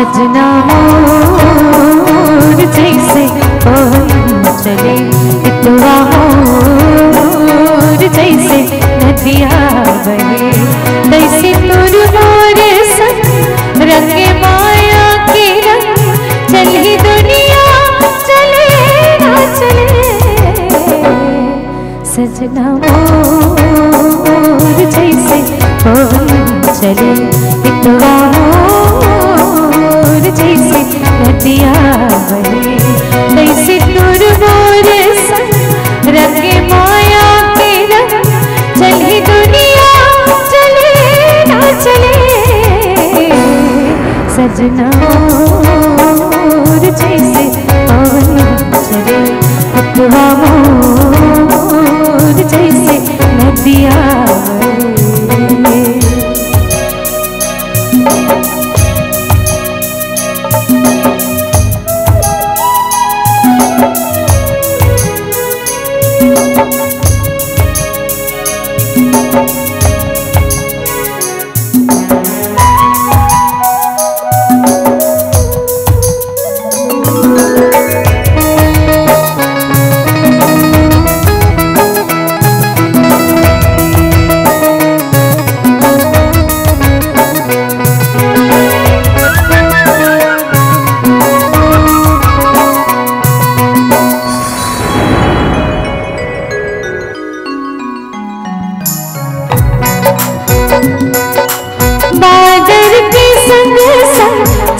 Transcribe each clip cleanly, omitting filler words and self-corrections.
सजना मोर जैसे पवन चले, इतवा मोर जैसे नदिया बहे, तैसे तुर मोर संग रंगे माया के रंग, चली दुनिया चले ना चले। सजना मोर जैसे पवन चले, इतवा मोर जैसे नदिया बहे, तैसे तुर मोर संग रंगे माया के रंग, चली दुनिया चले ना चले। सजना मोर जैसे पवन चले, इतवा मोर जैसे नदिया बहे।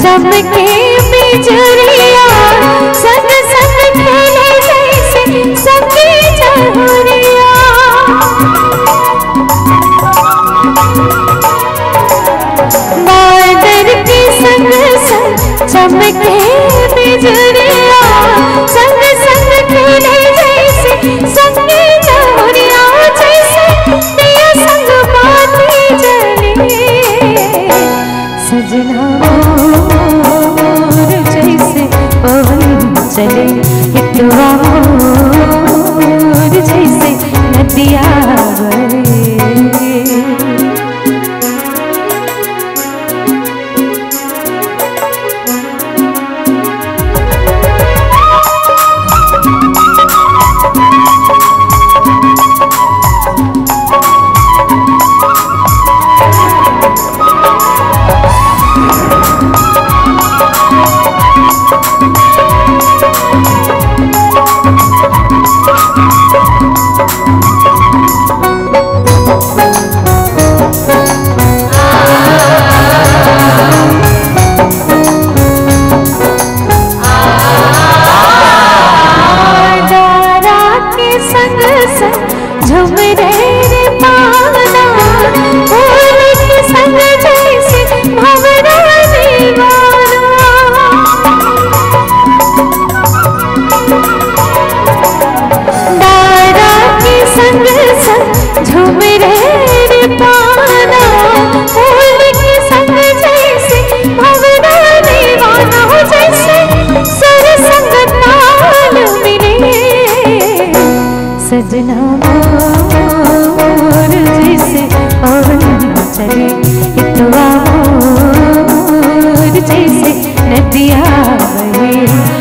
चमके बिजुरिया संग संग खेले जैसे संगे चहुरिया, बादल के संग संग चमके बिजुरिया संग संग खेले जैसे संगे चहुरिया, जैसे दिया संग बाती जले। सजना जैसे पवन चले, इतवा मोर जैसे नदिया बहे। सजना मोर जैसे पवन चले, इतवा मोर जैसे नदिया बहे।